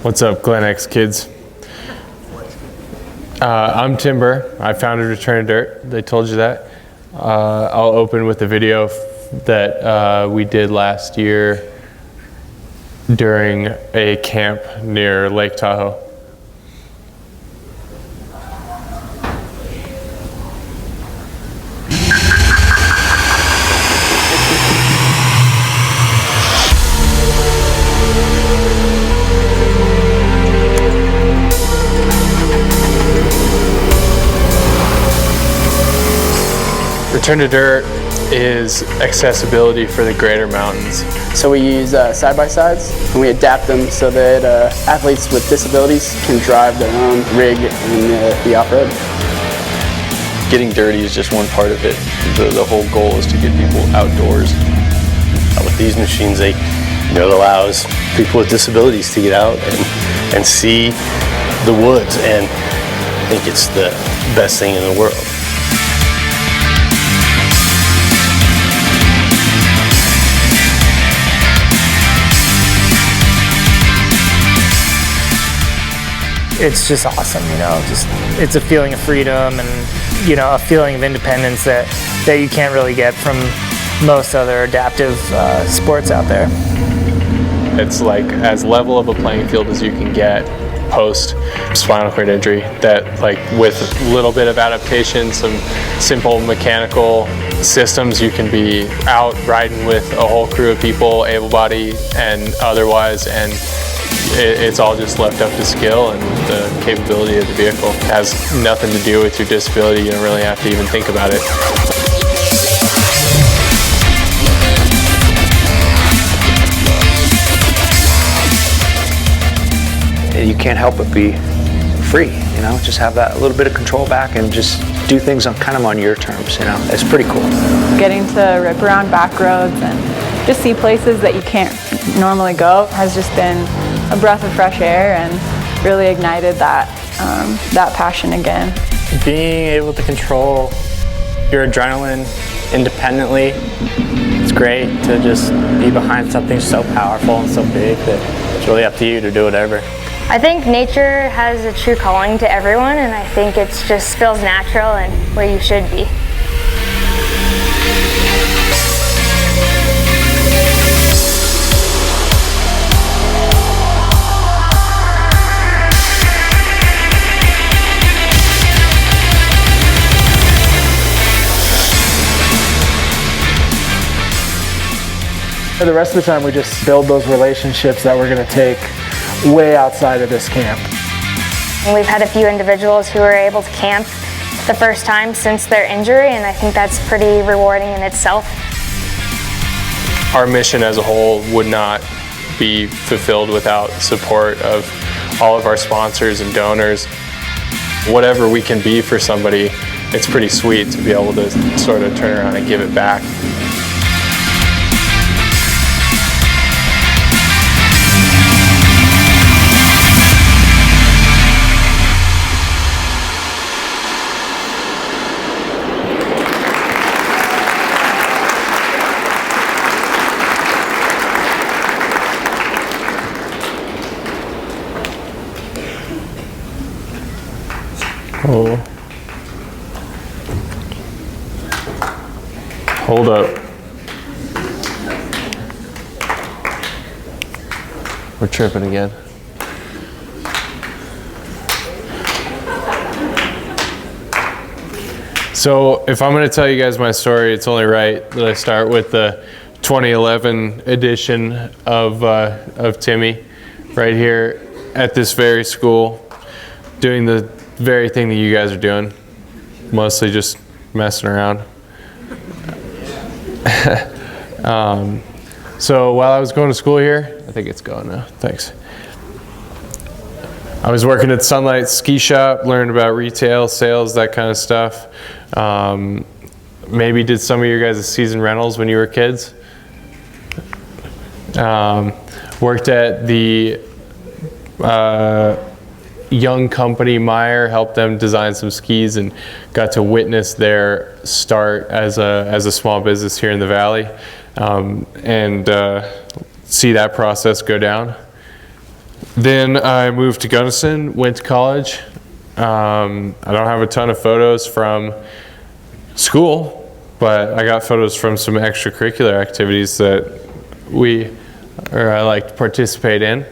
What's up, GlenX kids? I'm Tim Burr. I founded Return to Dirt. They told you that. I'll open with a video that we did last year during a camp near Lake Tahoe. Return to Dirt is accessibility for the greater mountains. So we use side-by-sides and we adapt them so that athletes with disabilities can drive their own rig in the off-road. Getting dirty is just one part of it. The whole goal is to get people outdoors. With these machines, it allows people with disabilities to get out and see the woods, and I think it's the best thing in the world. It's just awesome, it's a feeling of freedom and, a feeling of independence that you can't really get from most other adaptive sports out there. It's like as level of a playing field as you can get post spinal cord injury, that like with a little bit of adaptation, some simple mechanical systems, you can be out riding with a whole crew of people, able-bodied and otherwise, and it's all just left up to skill and the capability of the vehicle. It has nothing to do with your disability. You don't really have to even think about it. You can't help but be free, just have that little bit of control back and just do things kind of on your terms, It's pretty cool. Getting to rip around back roads and just see places that you can't normally go has just been a breath of fresh air and really ignited that passion again. Being able to control your adrenaline independently, it's great to just be behind something so powerful and so big that it's really up to you to do whatever. I think nature has a true calling to everyone, and I think it just feels natural and where you should be. For the rest of the time, we just build those relationships that we're going to take way outside of this camp. We've had a few individuals who were able to camp the first time since their injury, and I think that's pretty rewarding in itself. Our mission as a whole would not be fulfilled without support of all of our sponsors and donors. Whatever we can be for somebody, it's pretty sweet to be able to sort of turn around and give it back. Oh. Hold up. We're tripping again. So if I'm going to tell you guys my story, it's only right that I start with the 2011 edition of Timmy right here at this very school, doing the very thing that you guys are doing, mostly just messing around. So while I was going to school here, I think it's going now, thanks. I was working at Sunlight Ski Shop, learned about retail, sales, that kind of stuff. Maybe did some of your guys' season rentals when you were kids. Worked at the young company Meyer, helped them design some skis, and got to witness their start as a small business here in the Valley, and see that process go down. Then I moved to Gunnison, went to college. I don't have a ton of photos from school, but I got photos from some extracurricular activities that I like to participate in.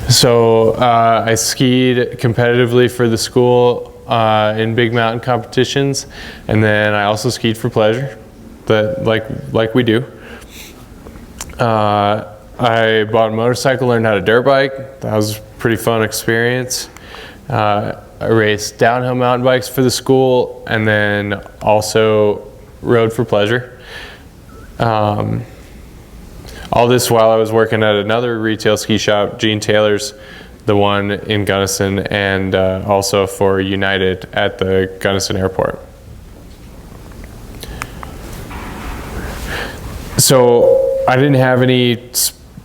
So I skied competitively for the school in big mountain competitions, and then I also skied for pleasure, like we do. I bought a motorcycle, learned how to dirt bike. That was a pretty fun experience. I raced downhill mountain bikes for the school, and then also rode for pleasure. All this while I was working at another retail ski shop, Gene Taylor's, the one in Gunnison, and also for United at the Gunnison Airport. So I didn't have any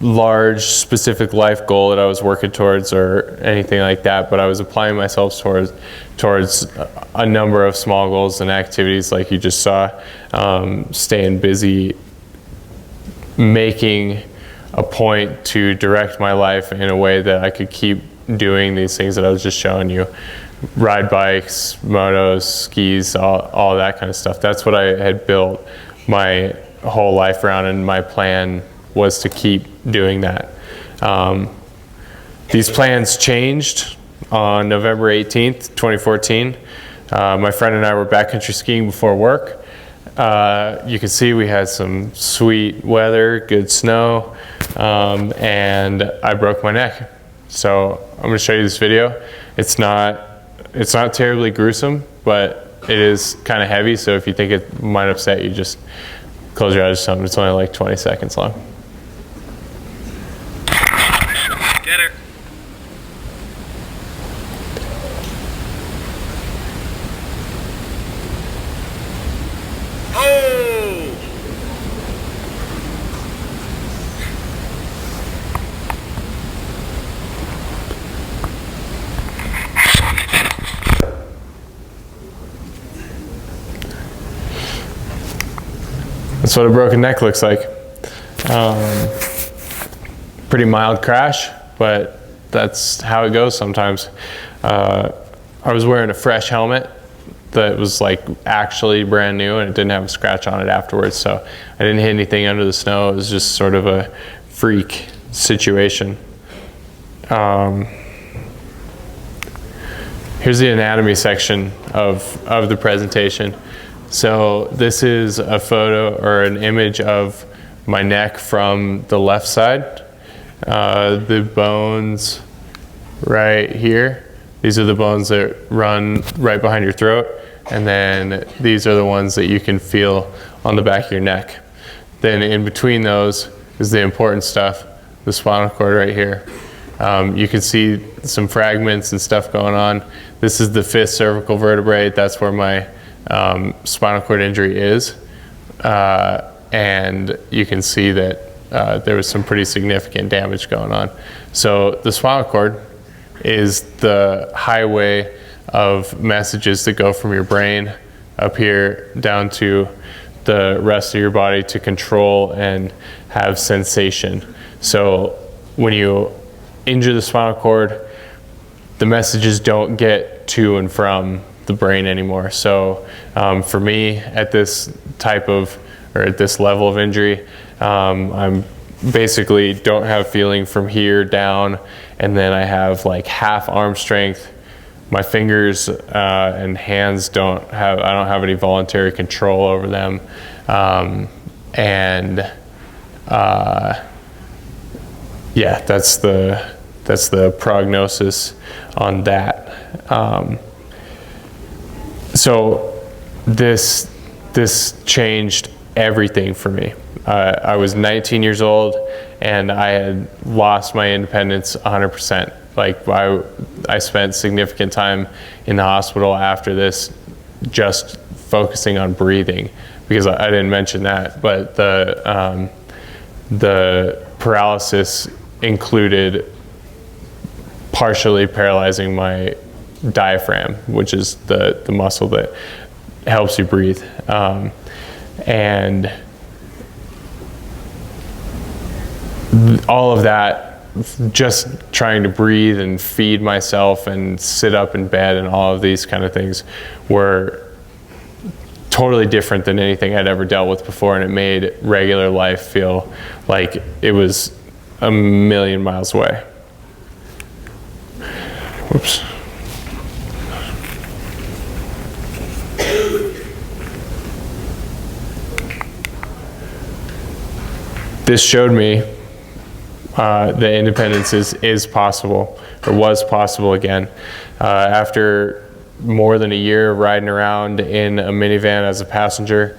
large specific life goal that I was working towards or anything like that, but I was applying myself towards a number of small goals and activities like you just saw, staying busy, making a point to direct my life in a way that I could keep doing these things that I was just showing you. Ride bikes, motos, skis, all that kind of stuff. That's what I had built my whole life around, and my plan was to keep doing that. These plans changed on November 18th, 2014. My friend and I were backcountry skiing before work. You can see we had some sweet weather, good snow, and I broke my neck. So I'm going to show you this video. It's not terribly gruesome, but it is kind of heavy. So if you think it might upset you, just close your eyes or something. It's only like 20 seconds long. Get her. Oh! That's what a broken neck looks like. Pretty mild crash, but that's how it goes sometimes. I was wearing a fresh helmet that was like actually brand new, and it didn't have a scratch on it afterwards, so I didn't hit anything under the snow. It was just sort of a freak situation. Here's the anatomy section of the presentation. So this is a photo or an image of my neck from the left side. The bones right here, these are the bones that run right behind your throat, and then these are the ones that you can feel on the back of your neck. Then in between those is the important stuff, the spinal cord right here. You can see some fragments and stuff going on. This is the 5th cervical vertebrae. That's where my spinal cord injury is, and you can see that there was some pretty significant damage going on. So the spinal cord is the highway of messages that go from your brain up here down to the rest of your body to control and have sensation. So when you injure the spinal cord, the messages don't get to and from the brain anymore. So for me, at this type of, or at this level of injury, I'm basically don't have feeling from here down, and then I have like half arm strength. My fingers and hands I don't have any voluntary control over them. Yeah, that's the prognosis on that. So this changed everything for me. I was 19 years old, and I had lost my independence 100%. Like I spent significant time in the hospital after this, just focusing on breathing, because I didn't mention that, but the paralysis included partially paralyzing my diaphragm, which is the muscle that helps you breathe. And all of that, just trying to breathe and feed myself and sit up in bed and all of these kind of things were totally different than anything I'd ever dealt with before, and it made regular life feel like it was a million miles away. Whoops. This showed me that independence is possible, or was possible again. After more than a year riding around in a minivan as a passenger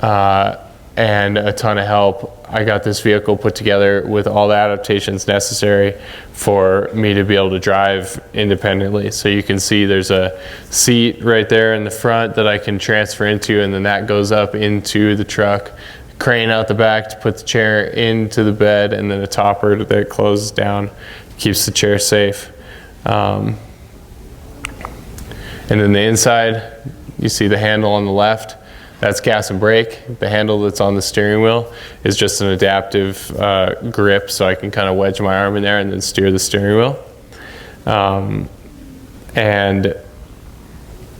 and a ton of help, I got this vehicle put together with all the adaptations necessary for me to be able to drive independently. So you can see there's a seat right there in the front that I can transfer into, and then that goes up into the truck. Crane out the back to put the chair into the bed, and then a topper that closes down, keeps the chair safe. And then the inside, you see the handle on the left, that's gas and brake. The handle that's on the steering wheel is just an adaptive grip, so I can kind of wedge my arm in there and then steer the steering wheel. And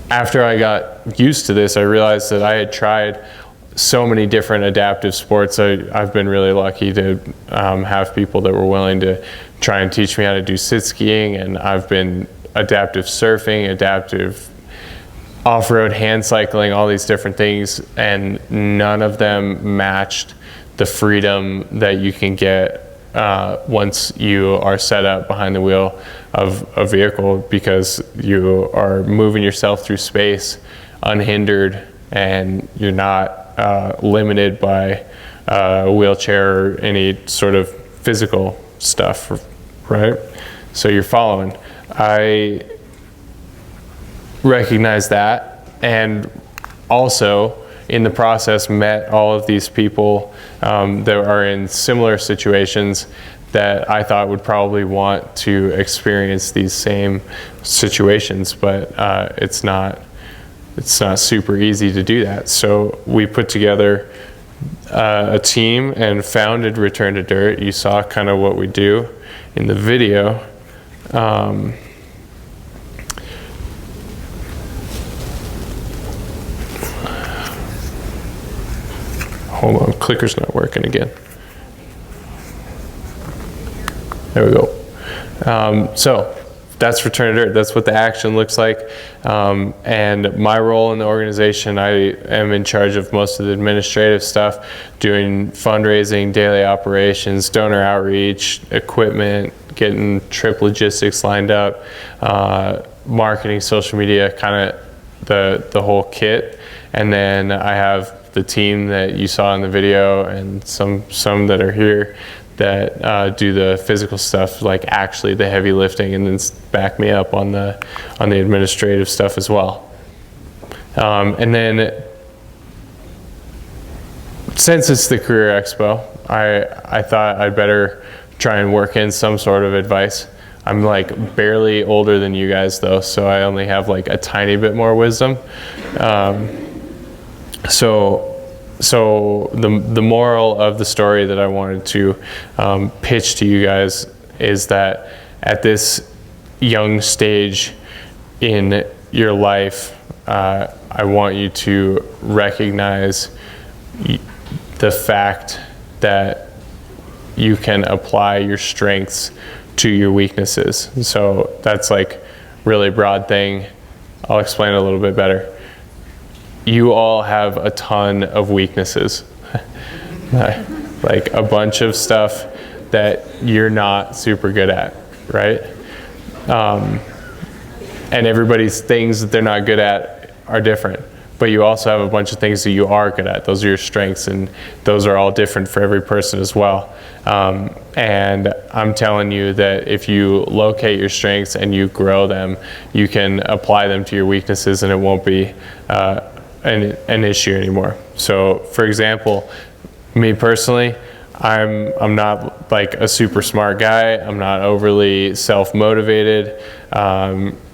after I got used to this, I realized that I had tried so many different adaptive sports. I've been really lucky to have people that were willing to try and teach me how to do sit skiing, and I've been adaptive surfing, adaptive off-road hand cycling, all these different things, and none of them matched the freedom that you can get once you are set up behind the wheel of a vehicle, because you are moving yourself through space unhindered, and you're not limited by a wheelchair or any sort of physical stuff, right? So you're following. I recognize that, and also in the process met all of these people that are in similar situations that I thought would probably want to experience these same situations, but it's not super easy to do that. So we put together a team and founded Return to Dirt. You saw kind of what we do in the video. Hold on, clicker's not working again. There we go. So that's Return to Dirt. That's what the action looks like. And my role in the organization, I am in charge of most of the administrative stuff, doing fundraising, daily operations, donor outreach, equipment, getting trip logistics lined up, marketing, social media, kind of the whole kit. And then I have the team that you saw in the video, and some that are here, that do the physical stuff, like actually the heavy lifting, and then back me up on the administrative stuff as well. And then since it's the Career Expo, I thought I'd better try and work in some sort of advice. I'm like barely older than you guys though, so I only have like a tiny bit more wisdom. So the moral of the story that I wanted to pitch to you guys is that at this young stage in your life, I want you to recognize the fact that you can apply your strengths to your weaknesses. So that's like really broad thing. I'll explain it a little bit better. You all have a ton of weaknesses, like a bunch of stuff that you're not super good at, right? And everybody's things that they're not good at are different, but you also have a bunch of things that you are good at. Those are your strengths, and those are all different for every person as well. And I'm telling you that if you locate your strengths and you grow them, you can apply them to your weaknesses, and it won't be an issue anymore. So for example, me personally, I'm not like a super smart guy. I'm not overly self-motivated.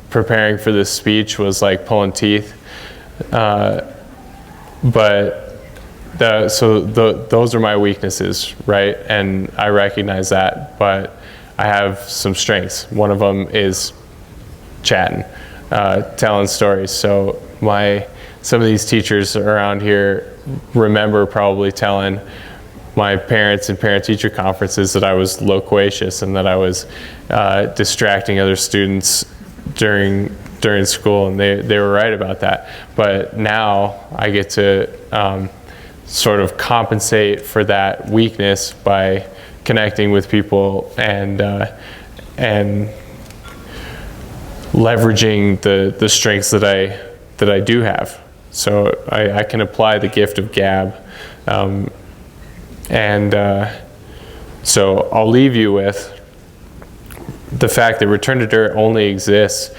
Preparing for this speech was like pulling teeth. Those are my weaknesses, right? And I recognize that, but I have some strengths. One of them is chatting, telling stories. So some of these teachers around here remember probably telling my parents and parent-teacher conferences that I was loquacious and that I was distracting other students during school, and they were right about that. But now I get to sort of compensate for that weakness by connecting with people and leveraging the strengths that I do have. So I can apply the gift of gab, so I'll leave you with the fact that Return to Dirt only exists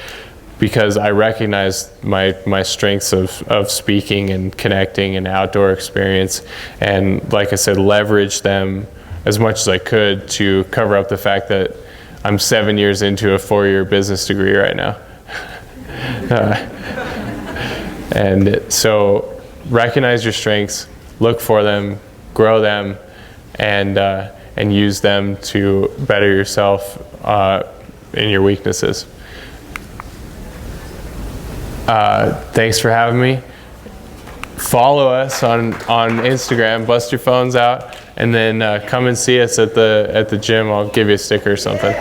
because I recognize my strengths of speaking and connecting and outdoor experience, and like I said, leverage them as much as I could to cover up the fact that I'm 7 years into a 4-year business degree right now. And so recognize your strengths, look for them, grow them, and use them to better yourself in your weaknesses. Thanks for having me. Follow us on Instagram, bust your phones out, and then come and see us at the gym. I'll give you a sticker or something.